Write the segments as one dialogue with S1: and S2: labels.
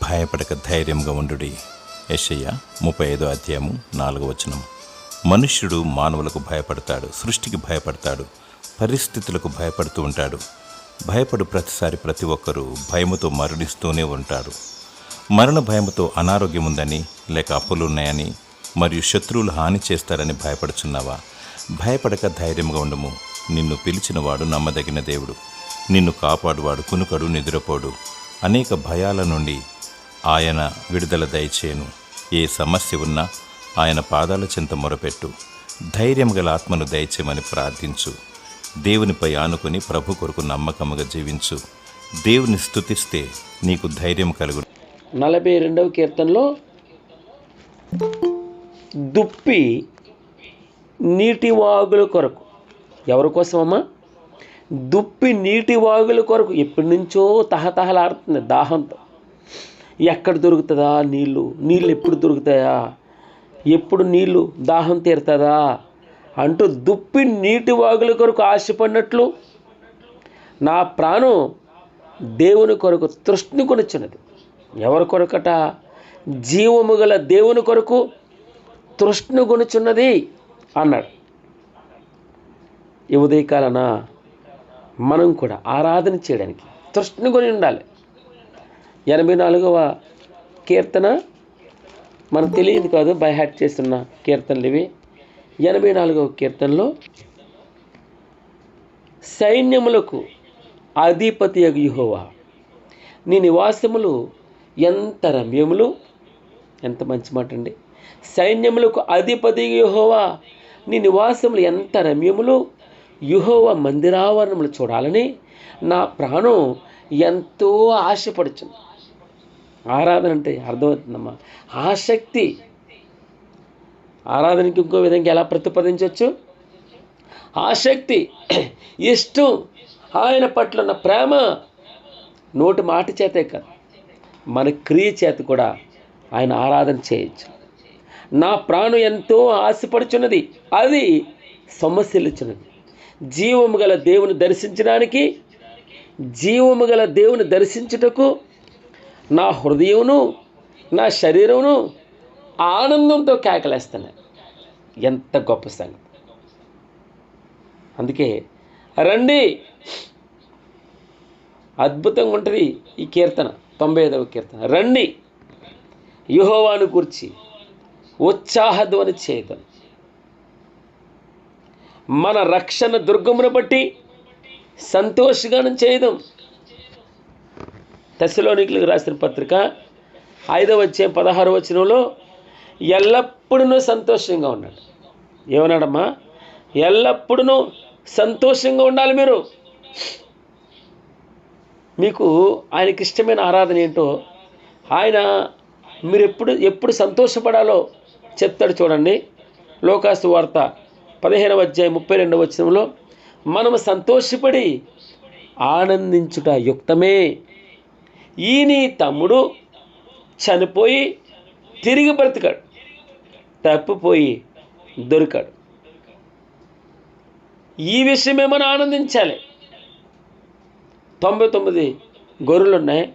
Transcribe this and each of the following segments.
S1: భయపడక ధైర్యంగా ఉండుడి. యెషయా 35 అధ్యాయము 4వ వచనం. మనుష్యుడు మానవులకు భయపడతాడు, సృష్టికి భయపడతాడు, పరిస్థితులకు భయపడుతూ ఉంటాడు. భయపడు ప్రతిసారి ప్రతి ఒక్కరూ భయముతో మరణిస్తూనే ఉంటారు. మరణ భయముతో అనారోగ్యం ఉందని, లేక అప్పులున్నాయని, మరియు శత్రువులు హాని చేస్తారని భయపడుచున్నావా? భయపడక ధైర్యంగా ఉండము. నిన్ను పిలిచినవాడు నమ్మదగిన దేవుడు. నిన్ను కాపాడువాడు కునుకడు, నిద్రపోడు. అనేక భయాల నుండి ఆయన విడుదల దయచేయను. ఏ సమస్య ఉన్నా ఆయన పాదాల చెంత మొరపెట్టు. ధైర్యం గల ఆత్మను దయచేయమని ప్రార్థించు. దేవునిపై ఆనుకుని ప్రభు కొరకు నమ్మకముగా జీవించు. దేవుని స్తుతిస్తే నీకు ధైర్యం కలుగు.
S2: 42వ కీర్తనలో దుప్పి నీటి వాగుల కొరకు, ఎవరి కోసమమ్మా? దుప్పి నీటి వాగుల కొరకు ఎప్పటి నుంచో తహతహలాడుతుంది దాహంతో. ఎక్కడ దొరుకుతుందా నీళ్ళు ఎప్పుడు దొరుకుతాయా, ఎప్పుడు నీళ్ళు దాహం తీరుతుందా అంటూ దుప్పి నీటి వాగుల కొరకు ఆశపడినట్లు నా ప్రాణం దేవుని కొరకు తృష్ణ కొనుచున్నది. ఎవరి కొరకట? జీవము గల దేవుని కొరకు తృష్ణ కొనుచున్నది అన్నాడు. ఈ ఉదయకాలన మనం కూడా ఆరాధన చేయడానికి తృష్ణ కొని ఉండాలి. 84వ కీర్తన మనకు తెలియదు కాదు, బై హార్ట్ చేస్తున్న కీర్తనలు ఇవి. 84వ కీర్తనలో సైన్యములకు అధిపతి యెహోవా నీ నివాసములు ఎంత రమ్యములు. ఎంత మంచి మాట అండి. సైన్యములకు అధిపతి యెహోవా నీ నివాసములు ఎంత రమ్యములు. యెహోవా మందిరావరణములు చూడాలని నా ప్రాణం ఎంతో ఆశపడుచుంది. ఆరాధన అంటే అర్థమవుతుందమ్మా, ఆసక్తి. ఆరాధనకి ఇంకో విధంగా ఎలా ప్రతిపాదించవచ్చు? ఆసక్తి, ఇష్టం, ఆయన పట్ల ఉన్న ప్రేమ. నోటి మాట చేతే కాదు, మన క్రియ చేత కూడా ఆయన ఆరాధన చేయొచ్చు. నా ప్రాణం ఎంతో ఆశపడుచున్నది, అది సమస్యలుచున్నది. జీవము గల దేవుని దర్శించడానికి, జీవము గల దేవుని దర్శించుటకు నా హృదయమును నా శరీరమును ఆనందంతో కేకలేస్తున్నాయి. ఎంత గొప్ప సంగతి! అందుకే రండి, అద్భుతంగా ఉంటుంది ఈ కీర్తన. 95వ కీర్తన. రండి, యెహోవాను గూర్చి ఉత్సాహధ్వని చేద్దాం. మన రక్షణ దుర్గమును బట్టి సంతోషగానం చేద్దాం. తెస్సలోనికీయులకు రాసిన పత్రిక 5వ అధ్యాయం 16వ వచనంలో ఎల్లప్పుడూ సంతోషంగా ఉన్నాడు. ఏమన్నాడమ్మా? ఎల్లప్పుడూ సంతోషంగా ఉండాలి మీరు. మీకు ఆయనకి ఇష్టమైన ఆరాధన ఏంటో, ఆయన మీరు ఎప్పుడు సంతోషపడాలో చెప్తాడు. చూడండి, లోకాసు వార్త 15వ అధ్యాయం 32వ వచనంలో మనము సంతోషపడి ఆనందించుట యుక్తమే. ఈ నీ తమ్ముడు చనిపోయి తిరిగి బ్రతికాడు, తప్పిపోయి దొరికాడు. ఈ విషయమే మనం ఆనందించాలి. 99 గొర్రెలు ఉన్నాయి,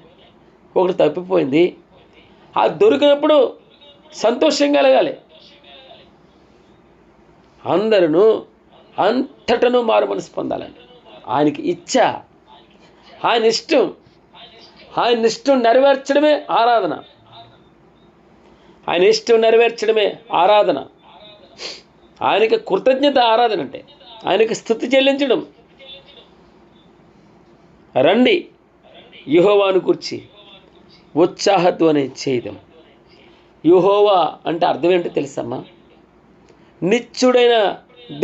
S2: ఒకటి తప్పిపోయింది. ఆ దొరికినప్పుడు సంతోషం కలగాలి. అందరూ అంతటను మారు మనసు పొందాలని ఆయనకి ఇచ్చ, ఆయన ఇష్టం. ఆయన ఇష్టం నెరవేర్చడమే ఆరాధన. ఆయన ఇష్టం నెరవేర్చడమే ఆరాధన. ఆయనకి కృతజ్ఞత ఆరాధన అంటే, ఆయనకి స్తుతి చెల్లించడం. రండి, యెహోవాను గూర్చి ఉత్సాహధ్వని చేద్దాం. యెహోవా అంటే అర్థం ఏంటో తెలుసమ్మా? నిత్యుడైన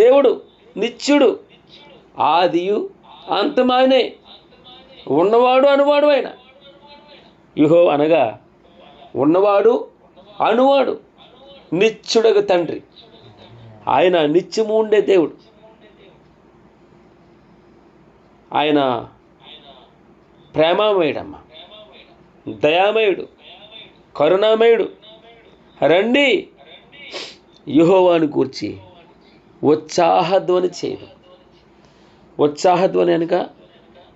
S2: దేవుడు, నిత్యుడు, ఆదియు అంతమాయనే, ఉన్నవాడు అనువాడు ఆయన. యెహోవా అనగా ఉన్నవాడు అనువాడు, నిత్యుడగు తండ్రి. ఆయన నిత్యము ఉండే దేవుడు. ఆయన ప్రేమామయుడమ్మ, దయామయుడు, కరుణామయుడు. రండి, యెహోవాను గూర్చి ఉత్సాహధ్వని చేయదు. ఉత్సాహధ్వని అనగా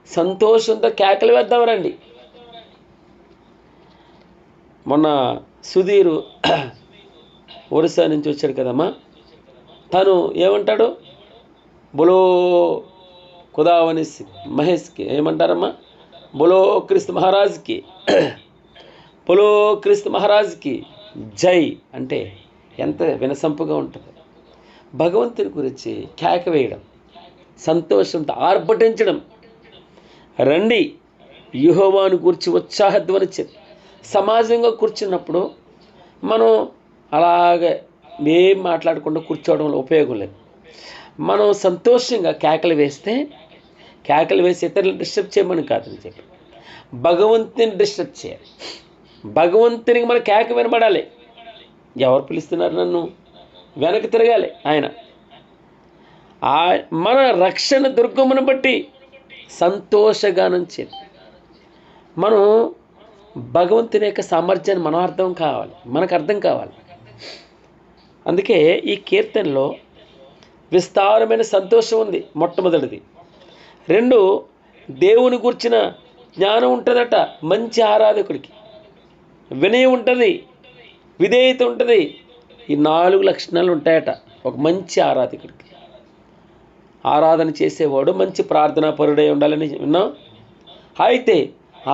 S2: సంతోషంతో కేకలు వేద్దాం. రండి, మొన్న సుధీరు ఒరిస్సా నుంచి వచ్చాడు కదమ్మా, తను ఏమంటాడు, బులో ఖుదావని మహేష్కి ఏమంటారమ్మా, బులో క్రీస్తు మహారాజ్కి, బులో క్రీస్తు మహారాజ్కి జై అంటే ఎంత వినసంపుగా ఉంటుంది. భగవంతుని గురించి కేక వేయడం, సంతోషంతో ఆర్భటించడం. రండి యెహోవాను గురించి ఉత్సాహధ్వని చెప్పి సమాజంగా కూర్చున్నప్పుడు మనం అలాగే ఏం మాట్లాడకుండా కూర్చోవడంలో ఉపయోగం లేదు. మనం సంతోషంగా కేకలు వేస్తే, కేకలు వేసి ఇతరులను డిస్టర్బ్ చేయమని కాదని చెప్పి భగవంతుని డిస్టర్బ్ చేయాలి. భగవంతునికి మన కేక వినబడాలి. ఎవరు పిలుస్తున్నారు నన్ను, వెనక్కి తిరగాలి ఆయన. మన రక్షణ దుర్గమును బట్టి సంతోషగానం చేయాలి. మనం భగవంతుని యొక్క సామర్థ్యాన్ని మనకు అర్థం కావాలి. అందుకే ఈ కీర్తనలో విస్తారమైన సంతోషం ఉంది. మొట్టమొదటిది. 2, దేవుని గురించిన జ్ఞానం ఉంటుందట మంచి ఆరాధకుడికి. వినయం ఉంటుంది, విధేయత ఉంటుంది. ఈ 4 లక్షణాలు ఉంటాయట ఒక మంచి ఆరాధకుడికి. ఆరాధన చేసేవాడు మంచి ప్రార్థనా పరుడై ఉండాలని విన్నాం. అయితే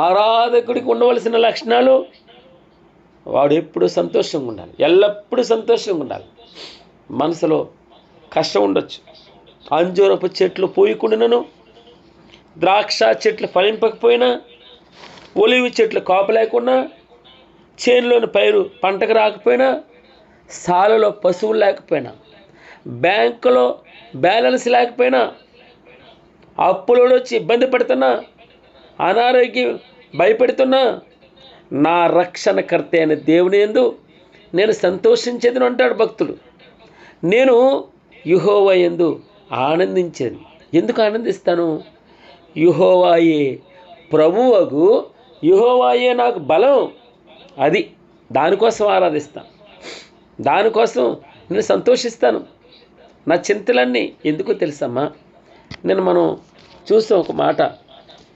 S2: ఆరాధకుడికి ఉండవలసిన లక్షణాలు, వాడు ఎప్పుడు సంతోషంగా ఉండాలి, ఎల్లప్పుడూ సంతోషంగా ఉండాలి. మనసులో కష్టం ఉండొచ్చు. అంజూరపు చెట్లు పూయకుండాను, ద్రాక్ష చెట్లు ఫలింపకపోయినా, ఒలివి చెట్లు కాపు లేకున్నా, చేనులోని పైరు పంటకు రాకపోయినా, సాలలో పశువులు లేకపోయినా, బ్యాంకులో బ్యాలెన్స్ లేకపోయినా, అప్పులోడు వచ్చి ఇబ్బంది పెడుతున్నా, అనారోగ్యం భయపెడుతున్నా, నా రక్షణకర్త అయిన దేవుని యందు నేను సంతోషించేదని అంటాడు భక్తుడు. నేను యెహోవా యందు ఆనందించేది. ఎందుకు ఆనందిస్తాను? యెహోవాయే ప్రభువగు, యెహోవాయే నాకు బలం. అది దానికోసం ఆరాధిస్తాను, దానికోసం నేను సంతోషిస్తాను. నా చింతలన్నీ ఎందుకో తెలుసమ్మా, మనం చూస్తాం ఒక మాట,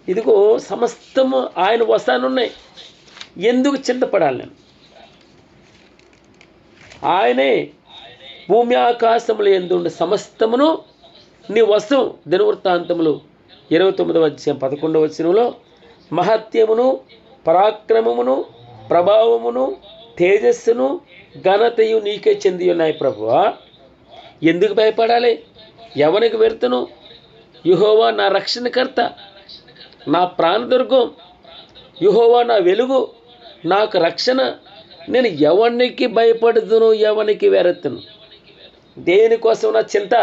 S2: ఇదిగో సమస్తము ఆయన వసానున్నాయి, ఎందుకు చింతపడాలి నేను? ఆయనే భూమి ఆకాశములు ఎందుండి సమస్తమును నీ వశం. దినవృత్తాంతములు 29:11 మహత్యమును పరాక్రమమును ప్రభావమును తేజస్సును ఘనతయు నీకే చెంది ఉన్నాయి ప్రభువా. ఎందుకు భయపడాలి? ఎవరికి వెళ్తును? యెహోవా నా రక్షణకర్త, నా ప్రాణదుర్గం, యెహోవా నా వెలుగు, నాకు రక్షణ. నేను ఎవరికి భయపడుతును, ఎవరికి వెరెత్తును? దేనికోసం నా చింత?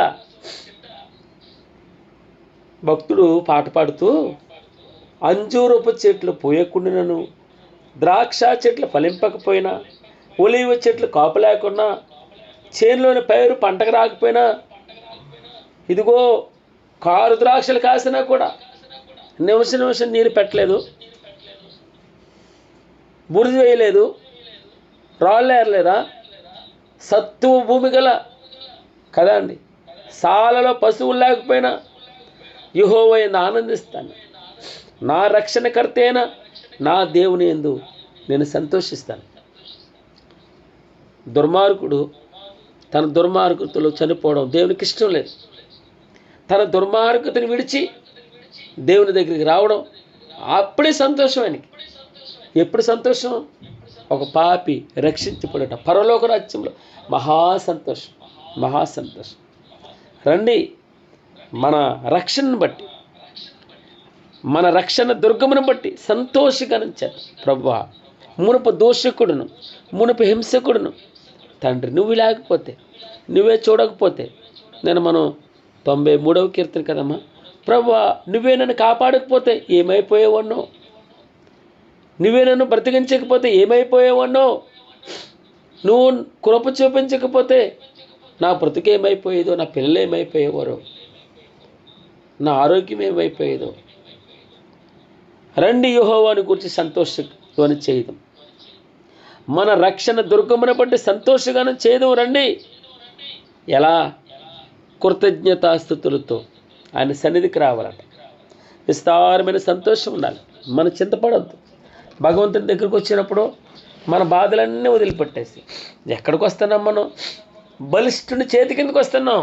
S2: భక్తుడు పాట పాడుతూ, అంజూరపు చెట్లు పూయకుండాను, ద్రాక్ష చెట్లు ఫలింపకపోయినా, ఒలివ చెట్లు కాపు లేకున్నా, చేనులోని పైరు పంటకు రాకపోయినా, ఇదిగో కారు ద్రాక్షలు కాసినా కూడా నిమిషం నీరు పెట్టలేదు, బురద వేయలేదు, రాళ్ళు ఏరలేదా, సత్తువ భూమి గల కదా అండి, సాలలో పశువులు లేకపోయినా యెహోవా యందు ఆనందిస్తాను. నా రక్షణకర్త అయిన నా దేవుని యందు నేను సంతోషిస్తాను. దుర్మార్గుడు తన దుర్మార్గతలో చనిపోవడం దేవునికి ఇష్టం లేదు. తన దుర్మార్గతను విడిచి దేవుని దగ్గరికి రావడం అప్పుడే సంతోషం ఆయనకి. ఎప్పుడు సంతోషం? ఒక పాపి రక్షించబడట పరలోక రాజ్యంలో మహాసంతోషం, మహాసంతోషం. రండి మన రక్షణను బట్టి, మన రక్షణ దుర్గమును బట్టి సంతోషించాలి. ప్రభువా, మునుపు దోషకుడును, మునుపు హింసకుడును తండ్రి నువ్వు లేకపోతే, నువ్వే చూడకపోతే, మనం 93వ కీర్తన కదమ్మా, ప్రభువా నువ్వే నన్ను కాపాడకపోతే ఏమైపోయేవాడినో, నువ్వే నన్ను బ్రతికించకపోతే ఏమైపోయేవాడినో, నువ్వు కృప చూపించకపోతే నా బ్రతుకు ఏమైపోయేదో, నా పిల్లలు ఏమైపోయేవారో, నా ఆరోగ్యం ఏమైపోయేదో. రండి యెహోవాను గురించి సంతోషధ్వని చేయడం, మన రక్షణ దుర్గమును బట్టి సంతోషగానం చేయడం. రండి. ఎలా? కృతజ్ఞతాస్తుతులతో ఆయన సన్నిధికి రావాలంట. విస్తారమైన సంతోషం ఉండాలి. మన చింతపడద్దు. భగవంతుని దగ్గరికి వచ్చినప్పుడు మన బాధలన్నీ వదిలిపెట్టేసి ఎక్కడికి వస్తున్నాం? మనం బలిష్ఠుని చేతి కిందకి వస్తున్నాం.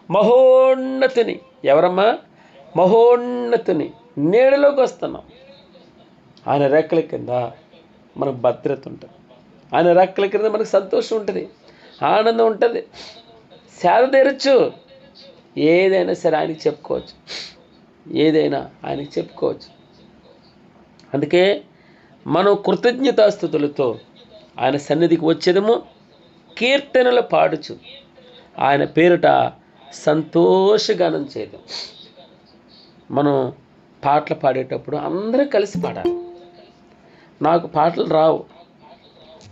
S2: మహోన్నతుని, ఎవరమ్మా? మహోన్నతుని నీడలోకి వస్తున్నాం. ఆయన రెక్కల కింద మనకు భద్రత ఉంటుంది. ఆయన రెక్కల కింద మనకు సంతోషం ఉంటుంది, ఆనందం ఉంటుంది. సేద తీరచ్చు. ఏదైనా సరే ఆయనకి చెప్పుకోవచ్చు, ఏదైనా ఆయనకి చెప్పుకోవచ్చు. అందుకే మనం కృతజ్ఞతాస్తుతులతో ఆయన సన్నిధికి వచ్చేదము, కీర్తనలు పాడుచు ఆయన పేరిట సంతోషగానం చేయడం. మనం పాటలు పాడేటప్పుడు అందరూ కలిసి పాడాలి. నాకు పాటలు రావు,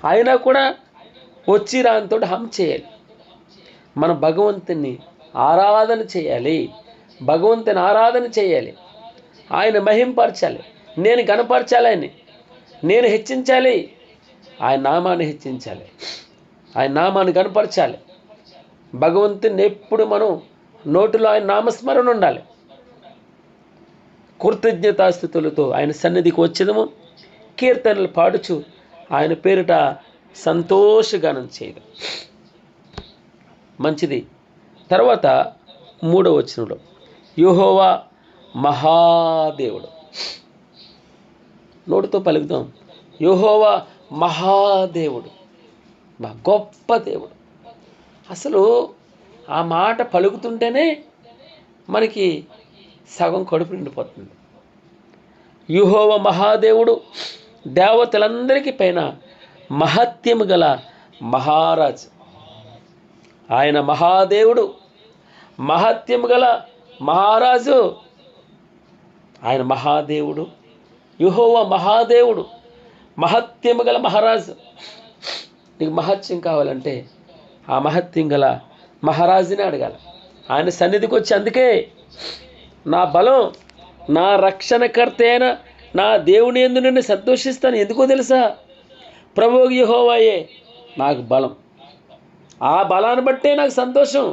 S2: అయినా కూడా వచ్చి రానితో హమ్ చేయాలి. మన భగవంతుని ఆరాధన చేయాలి, భగవంతుని ఆరాధన చేయాలి, ఆయన మహింపరచాలి, నేను గణపరచాలి, ఆయన్ని నేను హెచ్చించాలి, ఆయన నామాన్ని హెచ్చించాలి, ఆయన నామాన్ని గణపరచాలి. భగవంతుని ఎప్పుడు మనం నోటిలో ఆయన నామస్మరణ ఉండాలి. కృతజ్ఞతాస్థుతులతో ఆయన సన్నిధికి వచ్చేదము, కీర్తనలు పాడుచు ఆయన పేరిట సంతోషగానం చేయడం. మంచిది. తర్వాత 3వ వచనంలో యెహోవా మహాదేవుడు. నోటితో పలుకుదాం, యెహోవా మహాదేవుడు, గొప్ప దేవుడు. అసలు ఆ మాట పలుకుతుంటేనే మనకి సగం కడుపు నిండిపోతుంది. యెహోవా మహాదేవుడు, దేవతలందరికీ పైన మహత్యము గల మహారాజు. ఆయన మహాదేవుడు, మహత్యము గల మహారాజు. ఆయన మహాదేవుడు, యెహోవా మహాదేవుడు, మహత్యము గల మహారాజు. నీకు మహత్యం కావాలంటే ఆ మహత్యం గల మహారాజుని అడగాలి. ఆయన సన్నిధికి వచ్చి, అందుకే నా బలం, నా రక్షణకర్త అయిన నా దేవుని యందు నేను సంతోషిస్తాను. ఎందుకో తెలుసా? ప్రభువు యెహోవాయే నాకు బలం. ఆ బలాన్ని బట్టే నాకు సంతోషం.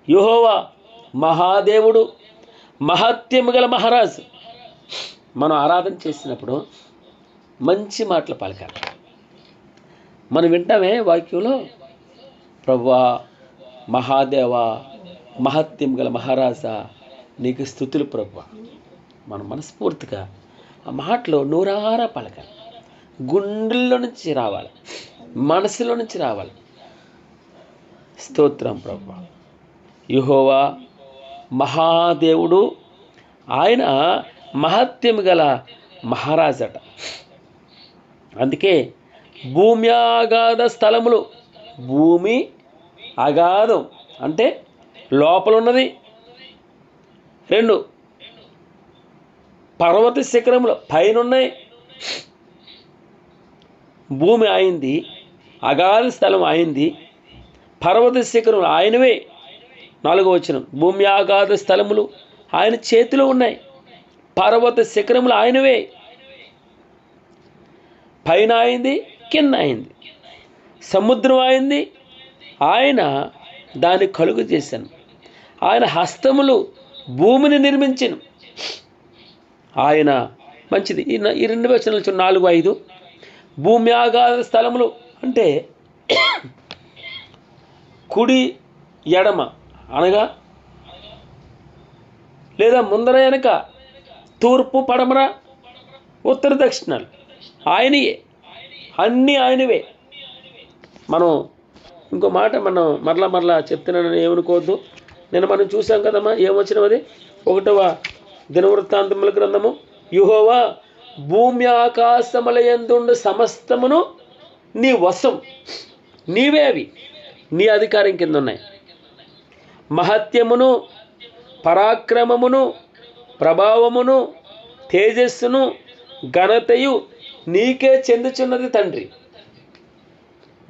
S2: యెహోవా మహాదేవుడు, మహత్యము గల మహారాజు. మనం ఆరాధన చేసినప్పుడు మంచి మాటలు పలకాలి. మనం వింటామే వాక్యంలో, ప్రభువా, మహాదేవా, మహత్యం గల మహారాజా, నీకు స్తుతులు ప్రభువా. మనం మనస్ఫూర్తిగా ఆ మాటలో నూరారా పలకాలి. గుండెల్లో నుంచి రావాలి, మనసులో నుంచి రావాలి. స్తోత్రం ప్రభువా. యెహోవా మహాదేవుడు, ఆయన మహత్యం గల మహారాజట. అందుకే భూమి అగాధ స్థలములు, భూమి అగాధం అంటే లోపల ఉన్నది. 2 పర్వత శిఖరములు పైన ఉన్నాయి. భూమి ఆయింది, అగాధ స్థలం ఆయింది, పర్వత శిఖరములు ఆయనవే. 4వ వచనం, భూమి అగాధ స్థలములు ఆయన చేతిలో ఉన్నాయి, పర్వత శిఖరములు ఆయనవే. పైన అయింది, కింద అయింది, సముద్రం అయింది, ఆయన దాన్ని కలుగు చేశాను. ఆయన హస్తములు భూమిని నిర్మించను. ఆయన మంచిది. ఈ 2 వచనాలు 4, 5 భూమి ఆగాధ స్థలములు అంటే కుడి ఎడమ అనగా లేదా ముందర వెనక, తూర్పు పడమర, ఉత్తర దక్షిణాలు ఆయనయే, అన్నీ ఆయనవే. మనం ఇంకో మాట మనం మరలా చెప్తున్నానని ఏమనుకోవద్దు. మనం చూసాం కదమ్మా, ఏమొచ్చినాం అది 1వ దినవృత్తాంతముల గ్రంథము, యెహోవా భూమి ఆకాశముల యందుండు సమస్తమును నీ వశం, నీవే, అవి నీ అధికారం కింద ఉన్నాయి. మహత్యమును, పరాక్రమమును, ప్రభావమును, తేజస్సును, ఘనతయు నీకే చెందుచున్నది తండ్రి.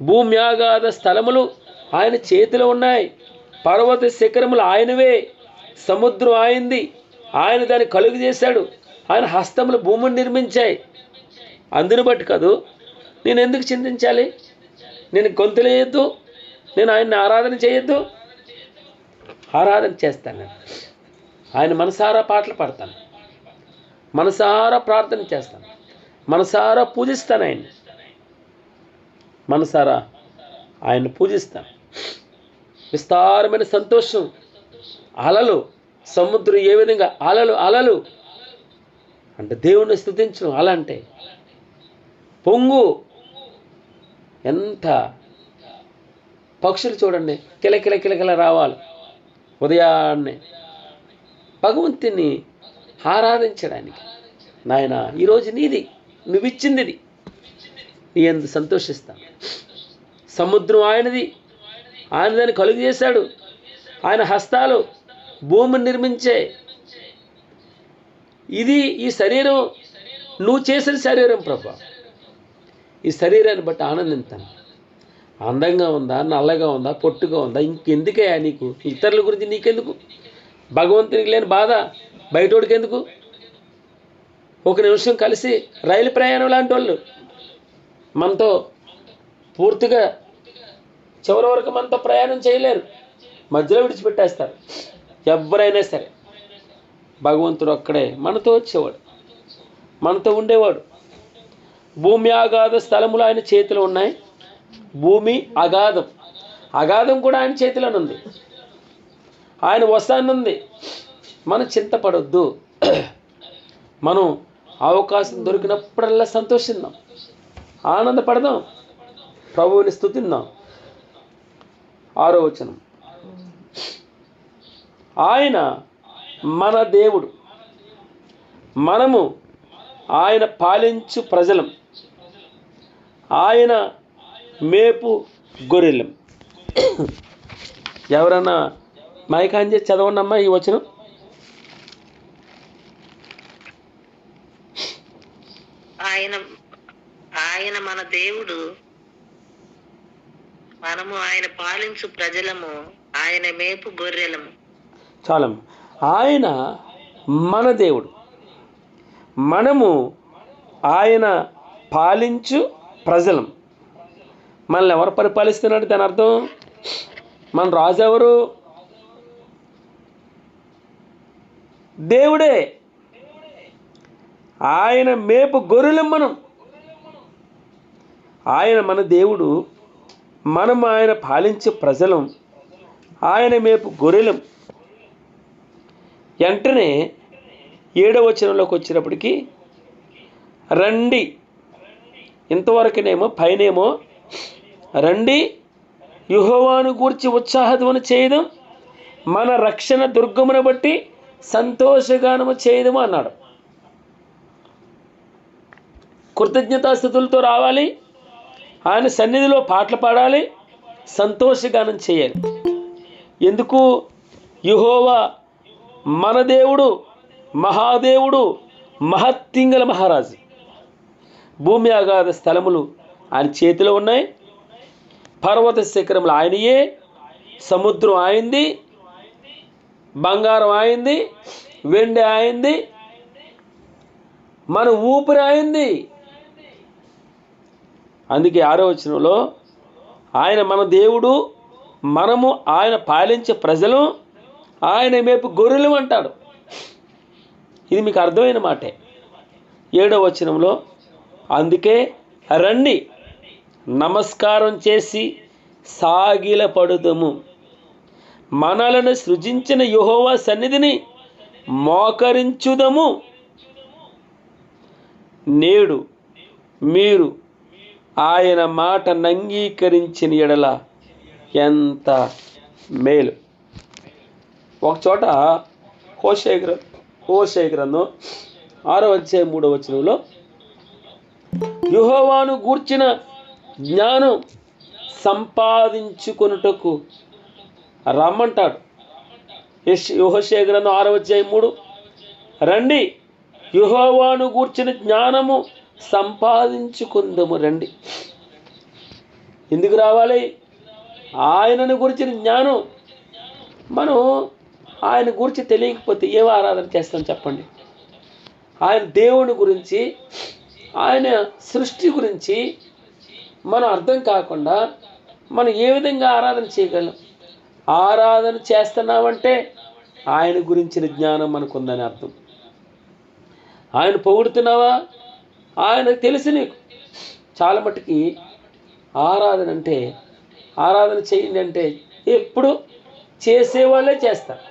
S2: భూమి ఆగాధ స్థలములు ఆయన చేతిలో ఉన్నాయి, పర్వత శిఖరములు ఆయనవే, సముద్రం ఆయింది, ఆయన దాన్ని కలుగు చేశాడు, ఆయన హస్తములు భూమిని నిర్మించాయి. అందుని బట్టి కాదు నేను ఎందుకు చింతించాలి? నేను గొంతులేయొద్దు, నేను ఆయన్ని ఆరాధన చేయొద్దు? ఆరాధన చేస్తాను. నేను ఆయన మనసారా పాటలు పాడతాను, మనసారా ప్రార్థన చేస్తాను, మనసారా పూజిస్తాను ఆయన్ని, మనసారా ఆయన్ని పూజిస్తాను. విస్తారమైన సంతోషం, అలలు, సముద్రం ఏ విధంగా అలలు అలలు అంటే దేవుణ్ణి స్తుతించడం. అల అంటే పొంగు, ఎంత పక్షులు చూడండి కిలకిల కిలకిల రావాలి ఉదయాన్నే భగవంతుని ఆరాధించడానికి. నాయన ఈరోజు నీది, నువ్విచ్చింది ఇది, నీ ఎందు సంతోషిస్తాను. సముద్రం ఆయనది, ఆయన దాన్ని కలుగు చేశాడు. ఆయన హస్తాలు భూమిని నిర్మించే. ఇది ఈ శరీరం నువ్వు చేసిన శరీరం ప్రభా. ఈ శరీరాన్ని బట్టి ఆనందిస్తాను. అందంగా ఉందా, నల్లగా ఉందా, పొట్టుగా ఉందా, ఇంకెందుకయ్యా నీకు? ఇతరుల గురించి నీకెందుకు? భగవంతునికి లేని బాధ బయటోడికి ఎందుకు? ఒక నిమిషం కలిసి రైలు ప్రయాణం లాంటి వాళ్ళు మనతో పూర్తిగా చివరి వరకు మనతో ప్రయాణం చేయలేరు, మధ్యలో విడిచిపెట్టేస్తారు. ఎవరైనా సరే భగవంతుడు ఒక్కడే మనతో వచ్చేవాడు, మనతో ఉండేవాడు. భూమి అగాధ స్థలములు ఆయన చేతిలో ఉన్నాయి. భూమి అగాధం, అగాధం కూడా ఆయన చేతిలోనే ఉంది. ఆయన వస్తానుంది. మనం చింతపడొద్దు. మనం అవకాశం దొరికినప్పుడల్లా సంతోషిద్దాం, ఆనందపడదాం, ప్రభువుని స్తుతిద్దాం. 6వ వచనం, ఆయన మన దేవుడు, మనము ఆయన పాలించు ప్రజలం, ఆయన మేపు గొర్రెలం. ఎవరన్నా మైకాన్ చేసి చదవండమ్మా ఈ వచనం.
S3: ఆయన మన దేవుడు, మనము ఆయన పాలించు ప్రజలము, ఆయన మేపు గొర్రెలము.
S2: చాలమ్మ. ఆయన మన దేవుడు, మనము ఆయన పాలించు ప్రజలం. మనల్ని ఎవరు పరిపాలిస్తున్నాడు? దాని అర్థం మన రాజు ఎవరు? దేవుడే. ఆయన మేపు గొర్రెలం మనం. ఆయన మన దేవుడు, మనం ఆయన పాలించే ప్రజలం, ఆయన మేపు గొర్రెలం. వెంటనే 7వ వచనంలోకి వచ్చినప్పటికీ రండి, ఇంతవరకునేమో పైనేమో రండి యెహోవాను గూర్చి ఉత్సాహధ్వని చేయడం, మన రక్షణ దుర్గమును బట్టి సంతోషగానము చేయదము అన్నాడు. కృతజ్ఞతాస్థుతులతో రావాలి, ఆయన సన్నిధిలో పాటలు పాడాలి, సంతోషగానం చేయాలి. ఎందుకు? యెహోవా మన దేవుడు, మహాదేవుడు, మహత్తింగల మహారాజు. భూమి అగాధ స్థలములు ఆయన చేతిలో ఉన్నాయి. పర్వత శిఖరములు ఆయనయే, సముద్రం ఆయనది, బంగారం ఆయనది, వెండి ఆయనది, మన ఊపిరి ఆయనది. అందుకే 6వ వచనంలో ఆయన మన దేవుడు, మనము ఆయన పాలించే ప్రజలు, ఆయన మేపు గొర్రెలు అంటాడు. ఇది మీకు అర్థమైన మాటే. 7వ వచనంలో అందుకే రండి నమస్కారం చేసి సాగిలపడుదము, మనలను సృజించిన యెహోవా సన్నిధిని మోకరించుదము. నేడు మీరు ఆయన మాటను అంగీకరించిన ఎడల ఎంత మేలు. ఒకచోట హోషేయ గ్రంథం 6వ అధ్యాయం 3వ వచనంలో యెహోవాను గూర్చిన జ్ఞానం సంపాదించుకొనుటకు రమ్మంటాడు. హోషేయ గ్రంథం 6వ అధ్యాయం 3, రండి యెహోవాను గూర్చిన జ్ఞానము సంపాదించుకుందాము. రండి. ఎందుకు రావాలి? ఆయనను గురించిన జ్ఞానం. మనం ఆయన గురించి తెలియకపోతే ఏం ఆరాధన చేస్తాం చెప్పండి? ఆయన దేవుని గురించి, ఆయన సృష్టి గురించి మనం అర్థం కాకుండా మనం ఏ విధంగా ఆరాధన చేయగలం? ఆరాధన చేస్తున్నామంటే ఆయన గురించిన జ్ఞానం మనకుందని అర్థం. ఆయన పొగుడుతున్నావా? ఆయనకు తెలుసు నీకు. చాలా మట్టుకి ఆరాధన చేయండి అంటే ఎప్పుడు చేసేవాళ్ళే చేస్తారు.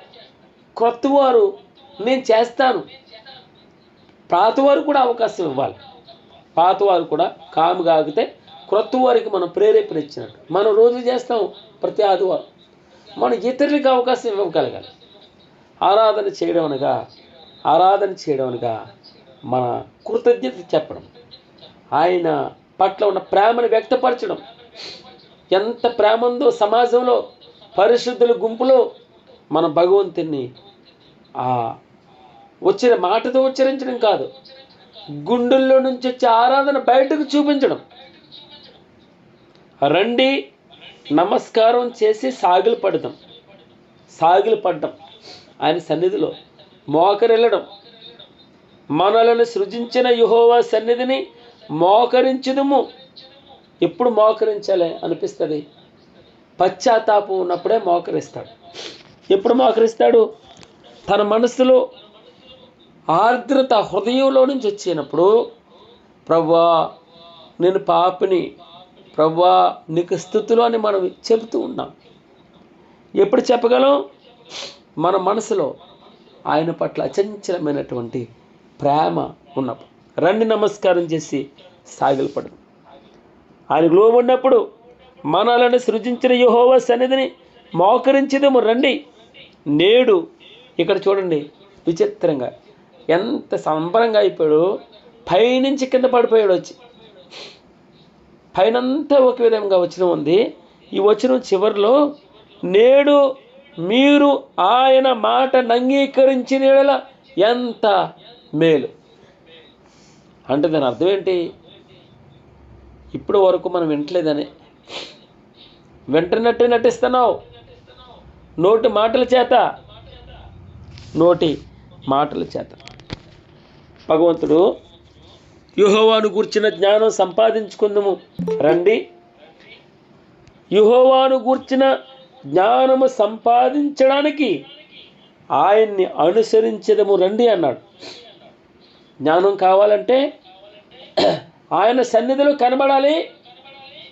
S2: క్రొత్త వారు నేను చేస్తాను, పాతవారు కూడా అవకాశం ఇవ్వాలి. పాతవారు కూడా కాముగా ఆగితే క్రొత్త వారికి మనం ప్రేరేపణ ఇచ్చినట్టు. మనం రోజు చేస్తాం ప్రతి ఆదివారం. మనం ఇతరులకు అవకాశం ఇవ్వగలగాలి. ఆరాధన చేయడం అనగా మన కృతజ్ఞత చెప్పడం, ఆయన పట్ల ఉన్న ప్రేమను వ్యక్తపరచడం. ఎంత ప్రేమ ఉందో సమాజంలో, పరిశుద్ధుల గుంపులో మన భగవంతుని వచ్చిన మాటతో ఉచ్చరించడం కాదు, గుండెల్లో నుంచి వచ్చే ఆరాధన బయటకు చూపించడం. రండి నమస్కారం చేసి సాగిలు పడ్డం, ఆయన సన్నిధిలో మోకరిల్లడం. మనలను సృజించిన యెహోవా సన్నిధిని మోకరించుదుము. ఎప్పుడు మోకరించాలి అనిపిస్తుంది? పశ్చాత్తాపం ఉన్నప్పుడే మోకరిస్తాడు. ఎప్పుడు మోకరిస్తాడు? తన మనసులో ఆర్ద్రత హృదయంలో నుంచి వచ్చినప్పుడు, ప్రభువా నేను పాపిని, ప్రభువా నీకు స్తుతులు అని మనం చెబుతూ ఉన్నాం. ఎప్పుడు చెప్పగలం? మన మనసులో ఆయన పట్ల అచంచలమైనటువంటి ప్రేమ ఉన్నప్పుడు. రండి నమస్కారం చేసి సాగిలపడు. ఆయనకు లోబడినప్పుడు మనలను సృజించిన యెహోవా సన్నిధిని మోకరించుదుము రండి. నేడు ఇక్కడ చూడండి, విచిత్రంగా ఎంత సంబరంగా అయిపోయాడు. పైనుంచి కింద పడిపోయాడు. వచ్చి పైనంతా ఒక విధంగా వచనం ఉంది. ఈ వచనం చివరిలో నేడు మీరు ఆయన మాటను అంగీకరించిన యెడల ఎంత మేలు అంటే దాని అర్థం ఏంటి? ఇప్పుడు వరకు మనం వింటలేదని, వింటున్నట్టు నటిస్తున్నావు. నోటి మాటల చేత భగవంతుడు యెహోవాను గూర్చిన జ్ఞానం సంపాదించుకుందాము రండి. యెహోవాను గూర్చిన జ్ఞానము సంపాదించడానికి ఆయన్ని అనుసరించదము రండి అన్నాడు. జ్ఞానం కావాలంటే ఆయన సన్నిధిలో కనబడాలి,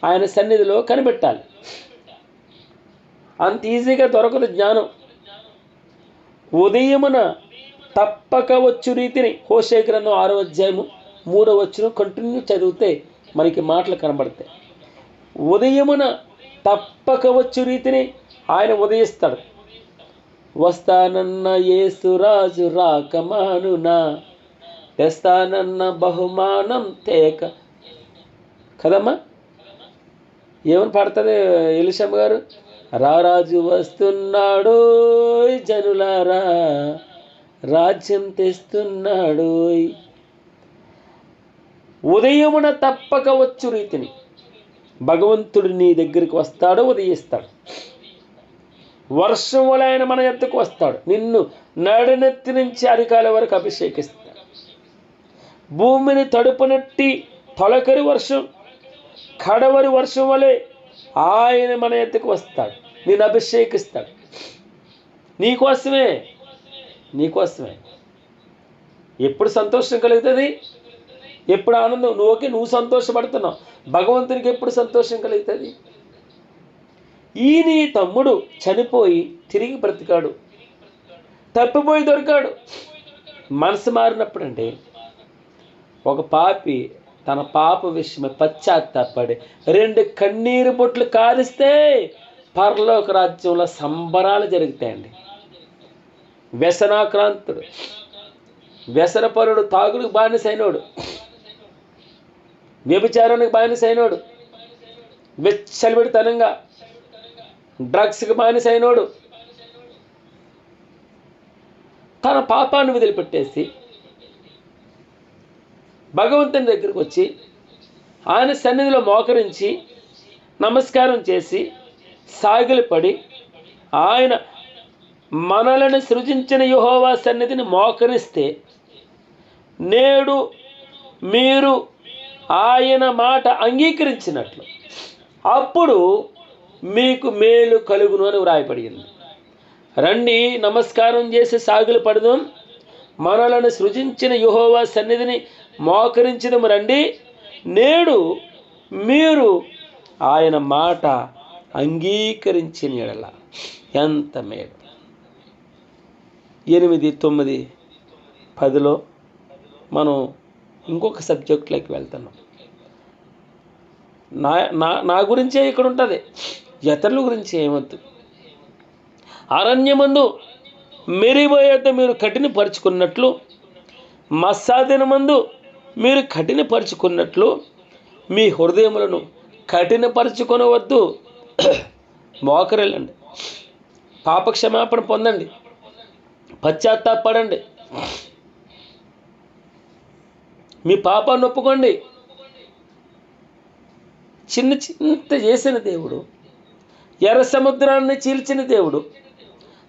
S2: ఆయన సన్నిధిలో కనిపెట్టాలి. అంత ఈజీగా దొరకదు జ్ఞానం. ఉదయమున తప్పక వచ్చు రీతిని, హోషేయ గ్రంథం 6వ అధ్యాయము 3వ వచనం కంటిన్యూ చదివితే మనకి మాటలు కనబడతాయి. ఉదయమున తప్పక వచ్చు రీతిని ఆయన ఉదయిస్తాడు. వస్తానన్న యేసురాజు రాకమానునా, తెస్తానన్న బహుమానం తేక. కదమ్మా, ఏమని పాడుతుంది ఎలిషమ్మ గారు? రారాజు వస్తున్నాడు జనులారా, రాజ్యం తెస్తున్నాడు. ఉదయమున తప్పక వచ్చు రీతిని భగవంతుడు నీ దగ్గరికి వస్తాడు, ఉదయిస్తాడు. వర్షం వల్ల ఆయన మన ఎద్దకు వస్తాడు, నిన్ను నడినెత్తి నుంచి అరికాల వరకు అభిషేకిస్తాడు. భూమిని తడుపునట్టి తొలకరి వర్షం, కడవరి వర్షం వలె ఆయన మన ఎద్దకు వస్తాడు, నిన్ను అభిషేకిస్తాడు. నీకోసమే. ఎప్పుడు సంతోషం కలుగుతుంది? ఎప్పుడు ఆనందం? నువ్వు సంతోషపడుతున్నావు, భగవంతునికి ఎప్పుడు సంతోషం కలుగుతుంది? ఈ నీ తమ్ముడు చనిపోయి తిరిగి బ్రతికాడు, తప్పిపోయి దొరికాడు. మనసు మారినప్పుడు అంటే ఒక పాపి తన పాప విషయమే పశ్చాత్తాపడి 2 కన్నీరు బొట్లు కారిస్తే పరలోక రాజ్యంలో సంబరాలు జరుగుతాయండి. వ్యసనాక్రాంతుడు, వ్యసనపరుడు, తాగుడికి బానిసైనోడు, వ్యభిచారానికి బానిసైనోడు, విచ్చలవిడితనంగా డ్రగ్స్కి బానిసైనోడు తన పాపాన్ని వదిలిపెట్టేసి భగవంతుని దగ్గరికి వచ్చి ఆయన సన్నిధిలో మోకరించి నమస్కారం చేసి సాగిలపడి ఆయన మనలను సృజించిన యెహోవా సన్నిధిని మోకరిస్తే నేడు మీరు ఆయన మాట అంగీకరించినట్లు అప్పుడు మీకు మేలు కలుగును అని వ్రాయబడింది. రండి నమస్కారం చేసి సాగిలు పడదాం, మనలను సృజించిన యెహోవా సన్నిధిని మోకరించదము రండి. నేడు మీరు ఆయన మాట అంగీకరించిన యెడల ఎంత మేలు. 8, 9, 10లో మనం ఇంకొక సబ్జెక్ట్లోకి వెళ్తున్నాం. నా గురించే ఇక్కడ ఉంటుంది, ఇతరుల గురించి ఏమొద్దు. అరణ్యమందు మెరీబా యొద్ద మీరు కఠినపరుచుకున్నట్లు, మస్సాదినమందు మీరు కఠినపరుచుకున్నట్లు మీ హృదయములను కఠినపరుచుకొనవద్దు. మోకరిల్లండి, పాపక్షమాపణ పొందండి, పశ్చాత్తాపడండి, మీ పాపాన్ని ఒప్పుకోండి. చింత చేసిన దేవుడు, ఎర్ర సముద్రాన్ని చీల్చిన దేవుడు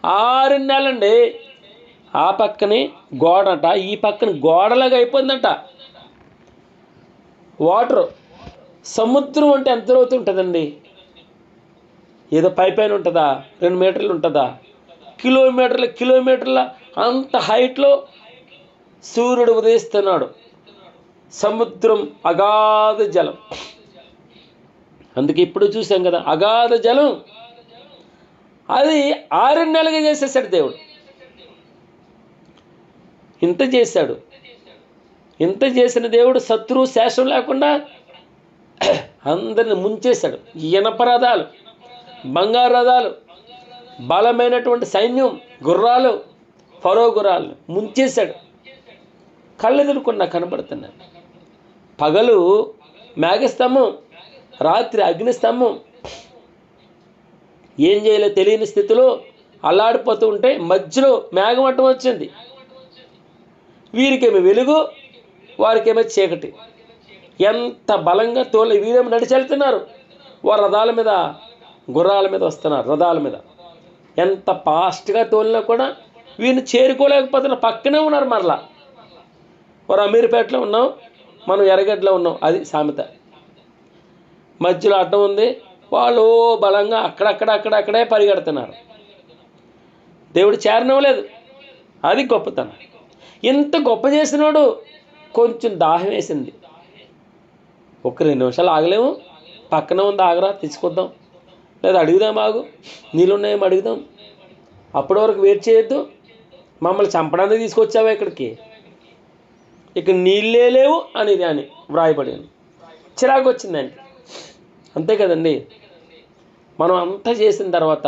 S2: 6 నెలలండి. ఆ పక్కనే గోడట, ఈ పక్కన గోడలాగా అయిపోయిందంట. వాటర్, సముద్రం అంటే ఎంత లోతు ఉంటుందండి? ఏదో పైపైన ఉంటుందా? 2 మీటర్లు ఉంటుందా? కిలోమీటర్ల అంత హైట్లో సూర్యుడు ఉదయిస్తున్నాడు. సముద్రం అగాధ జలం. అందుకే ఇప్పుడు చూసాం కదా, అగాధ జలం. అది 6 నెలలుగా చేసేసాడు దేవుడు. ఇంత చేశాడు. ఇంత చేసిన దేవుడు శత్రువు శేషం లేకుండా అందరిని ముంచేశాడు. ఇనప రథాలు, బంగారు రథాలు, బలమైనటువంటి సైన్యం, గుర్రాలు, ఫరో గుర్రాలు ముంచేశాడు. కళ్ళెదురుకుండా కనబడుతున్నాడు. పగలు మేఘస్తంభం, రాత్రి అగ్నిస్తంభం. ఏం చేయాలో తెలియని స్థితిలో అల్లాడిపోతూ ఉంటే మధ్యలో మేఘమట్టం వచ్చింది. వీరికేమో వెలుగు, వారికేమో చీకటి. ఎంత బలంగా వీరేమో నడిచెళ్తున్నారు. వారు రథాల మీద, గుర్రాల మీద వస్తున్నారు. రథాల మీద ఎంత ఫాస్ట్గా తోలినా కూడా వీరిని చేరుకోలేకపోతున్నారు. పక్కనే ఉన్నారు. మరలా వారు అమీర్పేటలో ఉన్నాం, మనం ఎర్రగడ్డలో ఉన్నాం. అది సామెత. మధ్యలో అడ్డం ఉంది. వాళ్ళు బలంగా అక్కడక్కడే పరిగెడుతున్నారు. దేవుడు చేరనివ్వలేదు. అది గొప్పతనం. ఇంత గొప్ప చేసినాడు. కొంచెం దాహం వేసింది. ఒక 2 నిమిషాలు ఆగలేము. పక్కన ఉంది, ఆగరా తీసుకొద్దాం, లేదా అడుగుదాం, ఆగు, నీళ్ళున్నాయేమో అడుగుదాం. అప్పటి వరకు వెయిట్ చేయొద్దు. మమ్మల్ని చంపడానికి తీసుకొచ్చావా ఇక్కడికి? ఇక్కడ నీళ్ళే లేవు అని వ్రాయబడింది. చిరాకు వచ్చింది ఆయనకి. అంతే కదండి. మనం అంతా చేసిన తర్వాత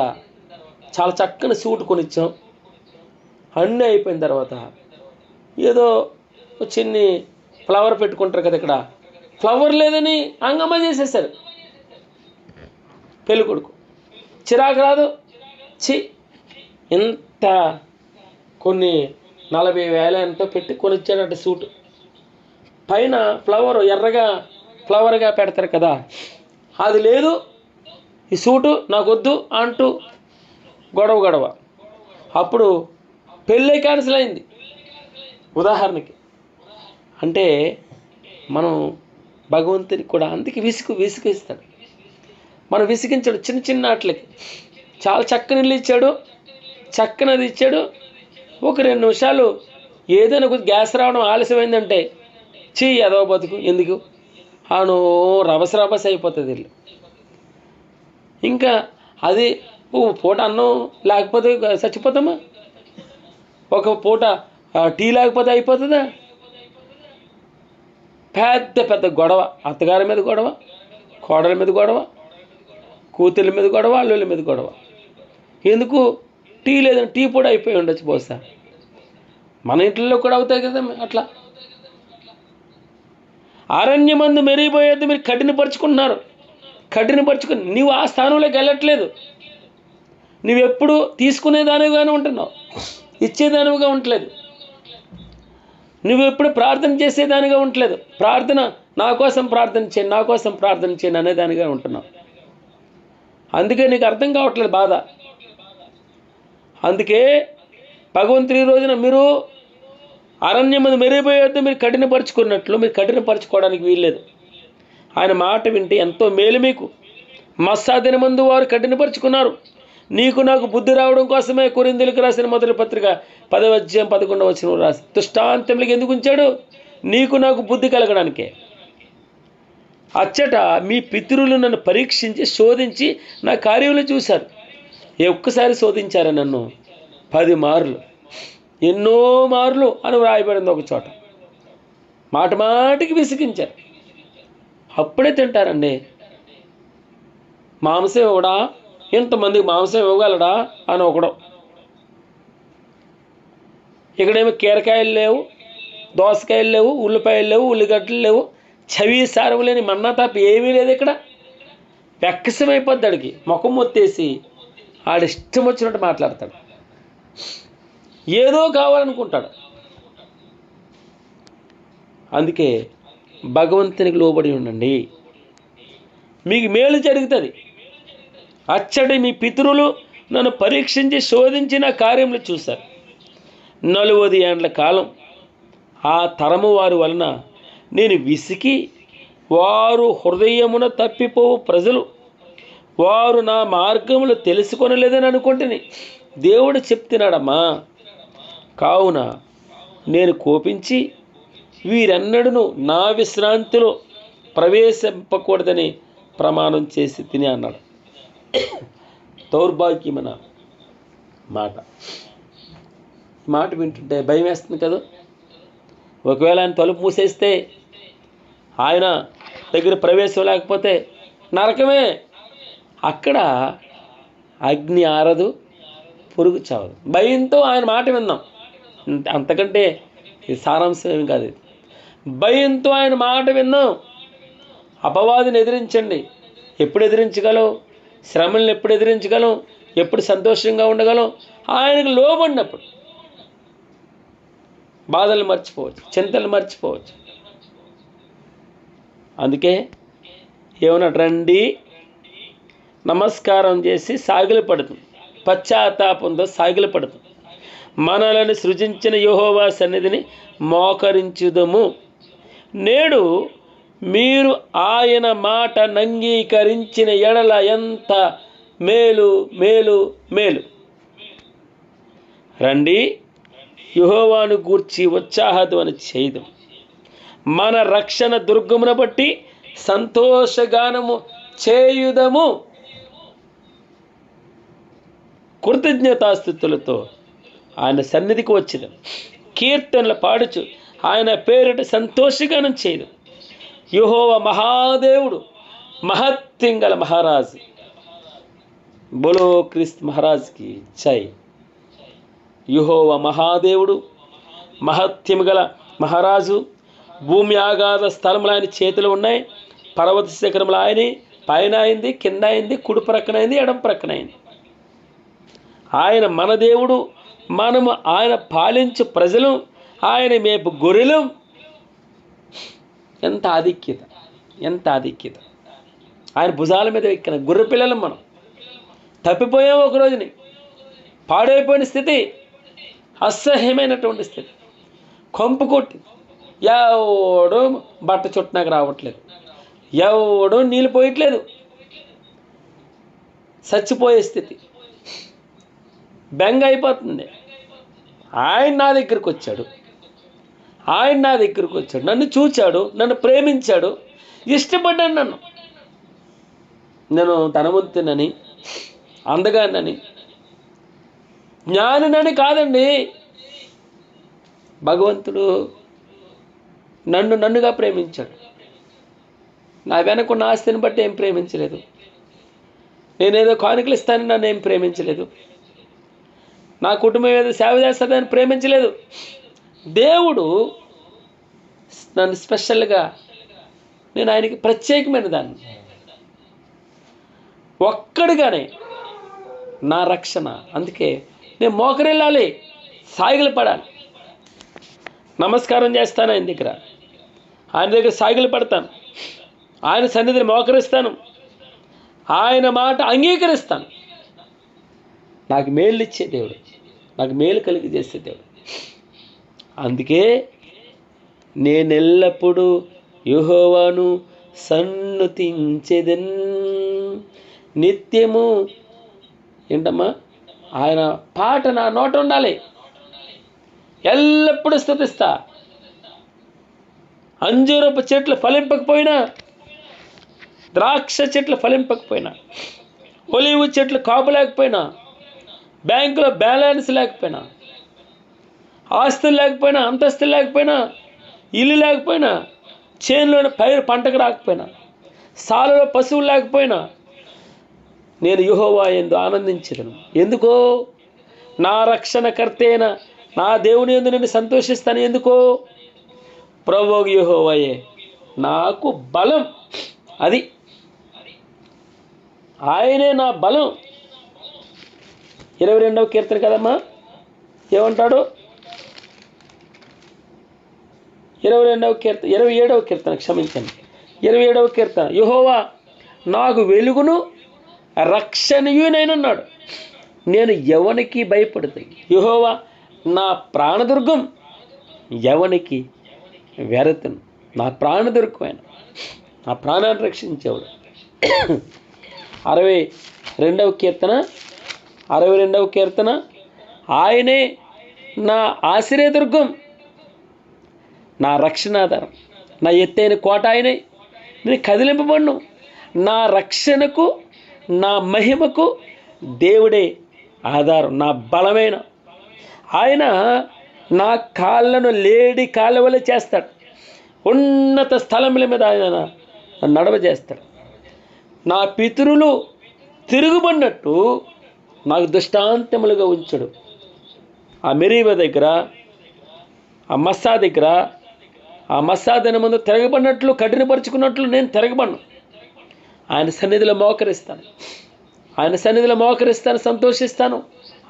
S2: చాలా చక్కని సూట్ కొనిచ్చాం. అన్నీ అయిపోయిన తర్వాత ఏదో చిన్ని ఫ్లవర్ పెట్టుకుంటారు కదా, ఇక్కడ ఫ్లవర్ లేదని హంగమ్మ చేసేసారు పెళ్ళి కొడుకు. చిరాకు రాదు? ఇంత కొన్ని 40,000 ఎంతో పెట్టి కొనిచ్చాడంటే సూటు. పైన ఫ్లవర్ ఎర్రగా ఫ్లవర్గా పెడతారు కదా, అది లేదు. ఈ సూటు నాకు వద్దు అంటూ గొడవ. అప్పుడు పెళ్ళి క్యాన్సిల్ అయింది. ఉదాహరణకి. అంటే మనం భగవంతునికి కూడా అందుకే విసుగిస్తాడు. మనం విసిగించాడు చిన్న వాటికి. చాలా చక్కని ఇల్లు ఇచ్చాడు, చక్కనది ఇచ్చాడు. ఒక 2 నిమిషాలు ఏదైనా కొద్ది గ్యాస్ రావడం ఆలస్యమైందంటే ఎదవ బతుకు ఎందుకు అను రభస అయిపోతుంది ఇల్లు. ఇంకా అది పూట అన్నం లేకపోతే చచ్చిపోతామా? ఒక పూట టీ లేకపోతే అయిపోతుందా? పెద్ద గొడవ. అత్తగారి మీద గొడవ, కోడల మీద గొడవ, కూతుళ్ళ మీద గొడవ, అల్లుళ్ళ మీద గొడవ. ఎందుకు? టీ లేదని. టీ పొడి అయిపోయి ఉండొచ్చు బహుశా. మన ఇంట్లో కూడా అవుతాయి కదా అట్లా. అరణ్యమందు మెరిగిపోయేది మీరు కఠినపరుచుకున్నారు. నీవు ఆ స్థానంలోకి వెళ్ళట్లేదు. నువ్వెప్పుడు తీసుకునేదానివిగానే ఉంటున్నావు, ఇచ్చేదానివిగా ఉండలేదు. నువ్వెప్పుడు ప్రార్థన చేసేదానిగా ఉండలేదు. ప్రార్థన నా కోసం ప్రార్థన చేయండి అనేదానిగా ఉంటున్నావు. అందుకే నీకు అర్థం కావట్లేదు బాధ. అందుకే భగవంతుడి రోజున మీరు అరణ్యమందు మెరిగిపోయేది మీరు కఠినపరుచుకున్నట్లు మీరు కఠినపరుచుకోవడానికి వీల్లేదు. ఆయన మాట వింటే ఎంతో మేలు మీకు. మస్సా దినమందు వారు కఠినపరుచుకున్నారు, నీకు నాకు బుద్ధి రావడం కోసమే కొరింథీయులకు రాసిన మొదటి పత్రిక 10:11 రాసి దృష్టాంతములకు ఎందుకు ఉంచాడు? నీకు నాకు బుద్ధి కలగడానికే. అచ్చట మీ పితరులు నన్ను పరీక్షించి శోధించి నా కార్యములు చూశారు. ఒక్కసారి శోధించారు నన్ను 10 మార్లు, ఎన్నో మార్లు అని వ్రాయబడింది ఒక చోట. మాట మాటికి విసిగించారు. అప్పుడే తింటారండి. మాంసం ఇవ్వడా, ఇంతమందికి మాంసం ఇవ్వగలడా అని ఒకడు. ఇక్కడేమో కీరకాయలు లేవు, దోసకాయలు లేవు, ఉల్లిపాయలు లేవు, ఉల్లిగడ్డలు లేవు, చవి సారం లేని మన్నా తప్ప ఏమీ లేదు. ఇక్కడ వెక్కసమైపోద్దాడికి, ముఖం మొత్తేసి ఆడిష్టం వచ్చినట్టు మాట్లాడతాడు. ఏదో కావాలనుకుంటాడు. అందుకే భగవంతునికి లోబడి ఉండండి, మీకు మేలు జరుగుతుంది. అచ్చటి మీ పితరులు నన్ను పరీక్షించి శోధించిన కార్యములు చూశారు. 40 ఏండ్ల కాలం ఆ తరము వారి వలన నేను విసికి, వారు హృదయమున తప్పిపోవు ప్రజలు, వారు నా మార్గములు తెలుసుకొనలేదని అనుకుంటుని దేవుడు చెప్తున్నాడమ్మా. కావున నేను కోపించి వీరెన్నడూ నా విశ్రాంతిలో ప్రవేశింపకూడదని ప్రమాణం చేసి తిని అన్నాడు. దౌర్భాగ్యమైన మాట వింటుంటే భయం వేస్తుంది కదా. ఒకవేళ ఆయన తలుపు మూసేస్తే, ఆయన దగ్గర ప్రవేశం లేకపోతే నరకమే. అక్కడ అగ్ని ఆరదు, పురుగు చావదు. భయంతో ఆయన మాట విందాం. అంతకంటే ఇది సారాంశం ఏమి కాదు. భయంతో ఆయన మాట విందాం. అపవాదిని ఎదిరించండి. ఎప్పుడు ఎదిరించగలం? శ్రమలను ఎప్పుడు ఎదిరించగలం? ఎప్పుడు సంతోషంగా ఉండగలం? ఆయనకు లోబడినప్పుడు. బాధలు మర్చిపోవచ్చు, చింతలు మర్చిపోవచ్చు. అందుకే ఏమన్నాడు? రండి, నమస్కారం చేసి సాగిలి పడుతుంది, పశ్చాత్తాపంతో సాగిలి పడుతుంది, మనలను సృజించిన యెహోవా సన్నిధిని మోకరించుదము. నేడు మీరు ఆయన మాట నంగీకరించిన ఎడల ఎంత మేలు మేలు మేలు. రండి, యెహోవాను గూర్చి ఉత్సాహధ్వని చేయుదం, మన రక్షణ దుర్గమును బట్టి సంతోషగానము చేయుదము. కృతజ్ఞతాస్తుతులతో ఆయన సన్నిధికి వచ్చిదం, కీర్తనలు పాడుచు ఆయన పేరిట సంతోషగానం చేయదు. యెహోవా మహాదేవుడు, మహత్యం గల మహారాజు. బోలో క్రీస్తు మహారాజుకి జై. యెహోవా మహాదేవుడు, మహత్యం గల మహారాజు. భూమి ఆగాధ స్థలములు ఆయన చేతులు ఉన్నాయి. పర్వత శిఖరములు ఆయనే. పైన అయింది, కింద అయింది, కుడి ప్రక్కన అయింది, ఎడం ప్రక్కన అయింది. ఆయన మన దేవుడు, మనము ఆయన పాలించు ప్రజలు, ఆయన మేపు గొర్రెలు. ఎంత ఆధిక్యత, ఎంత ఆధిక్యత. ఆయన భుజాల మీద ఎక్కిన గొర్రె పిల్లలు మనం. తప్పిపోయాము ఒక రోజుని. పాడైపోయిన స్థితి, అసహ్యమైనటువంటి స్థితి, కొంపు కొట్టి ఎవడో బట్ట చుట్టనాకు రావట్లేదు, ఎవడో నీళ్ళు పోయట్లేదు, చచ్చిపోయే స్థితి, బెంగ అయిపోతుంది. ఆయన నా దగ్గరికి వచ్చాడు, ఆయన నా దగ్గరికి వచ్చాడు, నన్ను చూచాడు, నన్ను ప్రేమించాడు, ఇష్టపడ్డాడు నన్ను. నేను ధనవంతునని, అందగానని, జ్ఞానినని కాదండి. భగవంతుడు నన్నుగా ప్రేమించాడు. నా వెనకున్న ఆస్తిని బట్టి ఏం ప్రేమించలేదు. నేనేదో కానుకలు ఇస్తానని నన్ను ఏం ప్రేమించలేదు. నా కుటుంబం ఏదో సేవ చేస్తుందని ప్రేమించలేదు. దేవుడు నన్ను స్పెషల్గా, నేను ఆయనకి ప్రత్యేకమైన దాన్ని. ఒక్కడిగానే నా రక్షణ. అందుకే నేను మోకరిల్లాలి, సాగిలు పడాలి, నమస్కారం చేస్తాను ఆయన దగ్గర, ఆయన దగ్గర సాగిలు పడతాను, ఆయన సన్నిధిని మోకరిస్తాను, ఆయన మాట అంగీకరిస్తాను. నాకు మేలు ఇచ్చే దేవుడు, నాకు మేలు కలిగి చేసే దేవుడు. అందుకే నేనెల్లప్పుడూ యెహోవాను సన్నుతించెదన్, నిత్యము ఏంటమ్మా? ఆయన పాట నా నోట ఉండాలి, ఎల్లప్పుడూ స్తుతిస్తా. అంజూరపు చెట్లు ఫలింపకపోయినా, ద్రాక్ష చెట్లు ఫలింపకపోయినా, ఒలివు చెట్లు కాపు లేకపోయినా, బ్యాంకులో బ్యాలెన్స్ లేకపోయినా, ఆస్తులు లేకపోయినా, అంతస్తులు లేకపోయినా, ఇల్లు లేకపోయినా, చేనులోని పైరు పంటకు రాకపోయినా, సాలలో పశువులు లేకపోయినా, నేను యెహోవా యందు ఆనందించెదను. ఎందుకో? నా రక్షణకర్త అయిన నా దేవుని యందు నేను సంతోషిస్తాను. ఎందుకో? ప్రభువు యెహోవాయే నాకు బలం. అది ఆయనే నా బలం. 22వ కీర్తన కదమ్మా, ఏమంటాడు? 27వ కీర్తన, క్షమించండి, 27వ కీర్తన, యెహోవా నాకు వెలుగును రక్షణయునైనన్నాడు, నేను ఎవనికి భయపడతాను. యెహోవా నా ప్రాణదుర్గం, ఎవనికి వెరతను. నా ప్రాణదుర్గమైన, నా ప్రాణాన్ని రక్షించేవాడు. 62వ కీర్తన, 62వ కీర్తన, ఆయనే నా ఆశ్రయదుర్గం, నా రక్షణాధారం, నా ఎత్తైన కోట ఆయనే, నేను కదిలింపబడను. నా రక్షణకు, నా మహిమకు దేవుడే ఆధారం, నా బలమైన. ఆయన నా కాళ్ళను లేడి కాళ్ళ వలె చేస్తాడు, ఉన్నత స్థలముల మీద ఆయన నడవజేస్తాడు. నా పితరులు తిరుగుబడినట్టు నాకు దృష్టాంతములుగా ఉంచడు. ఆ మెరీబా దగ్గర, ఆ మస్సా దగ్గర, ఆ మస్సా దిన ముందు తిరగబడినట్లు, కఠినపరుచుకున్నట్లు నేను తిరగబడను. ఆయన సన్నిధిలో మోకరిస్తాను, ఆయన సన్నిధిలో మోకరిస్తాను, సంతోషిస్తాను,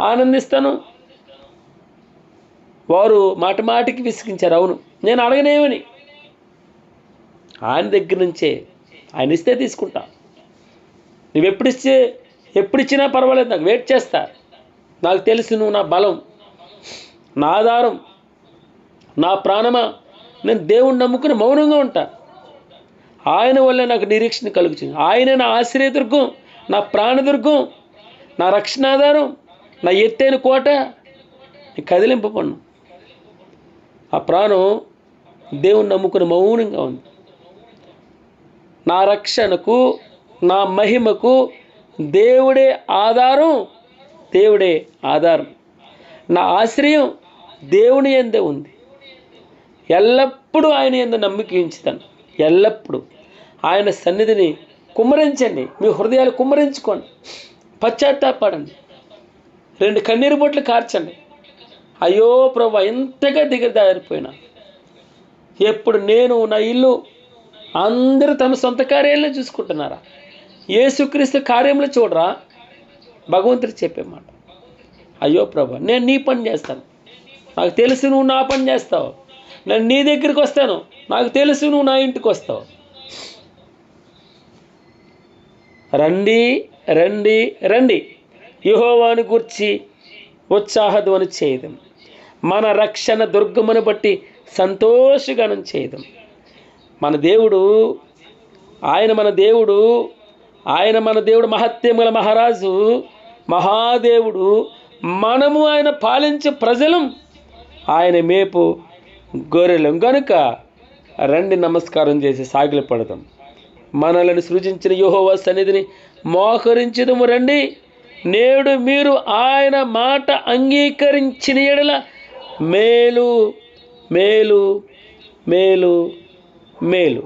S2: ఆనందిస్తాను. వారు మాటి మాటికి విసిగించారు. అవును, నేను అడగనేమని, ఆయన దగ్గర నుంచే, ఆయన ఇస్తే తీసుకుంటా. నువ్వు ఎప్పుడిచ్చినా పర్వాలేదు, నాకు వెయిట్ చేస్తా. నాకు తెలుసు నువ్వు నా బలం, నా ఆధారం, నా ప్రాణమా. నేను దేవుణ్ణి నమ్ముకుని మౌనంగా ఉంటా. ఆయన వల్ల నాకు నిరీక్షణ కలుగుతుంది. ఆయనే నా ఆశ్రయదుర్గం, నా ప్రాణదుర్గం, నా రక్షణాధారం, నా ఎత్తైన కోట. కదిలింపబడను. ఆ ప్రాణం దేవుణ్ణి నమ్ముకుని మౌనంగా ఉంది. నా రక్షణకు, నా మహిమకు దేవుడే ఆధారం, దేవుడే ఆధారం. నా ఆశ్రయం దేవుని యందే ఉంది. ఎల్లప్పుడూ ఆయన యందు నమ్మిక ఉంచుతాను. ఎల్లప్పుడూ ఆయన సన్నిధిని కుమ్మరించండి, మీ హృదయాలు కుమ్మరించుకోండి, పశ్చాత్తాపడండి, 2 కన్నీరు బొట్లు కార్చండి. అయ్యో ప్రభు, ఎంతగా దిగజారిపోయినా, ఎప్పుడు నేను, నా ఇల్లు, అందరూ తమ సొంత కార్యాలను చూసుకుంటున్నారా? యేసుక్రీస్తు కార్యములు చూడరా? భగవంతుడు చెప్పే మాట. అయ్యో ప్రభు, నేను నీ పని చేస్తాను, నాకు తెలుసు నువ్వు నా పని చేస్తావు. నేను నీ దగ్గరికి వస్తాను, నాకు తెలుసు నువ్వు నా ఇంటికి వస్తావు. రండి, రండి, రండి, యెహోవాను గూర్చి ఉత్సాహధ్వని చేయడం, మన రక్షణ దుర్గమును బట్టి సంతోషగానం చేయడం. మన దేవుడు, ఆయన మన దేవుడు, ఆయన మన దేవుడు, మహత్యముల మహారాజు, మహాదేవుడు. మనము ఆయన పాలించే ప్రజలం, ఆయన మేపు గొర్రెలం. కనుక రండి, నమస్కారం చేసి సాగిలి పడదాం. మనలను సృజించిన యెహోవా సన్నిధిని మోకరించుదము. రండి, నేడు మీరు ఆయన మాట అంగీకరించిన ఎడల మేలు, మేలు, మేలు, మేలు.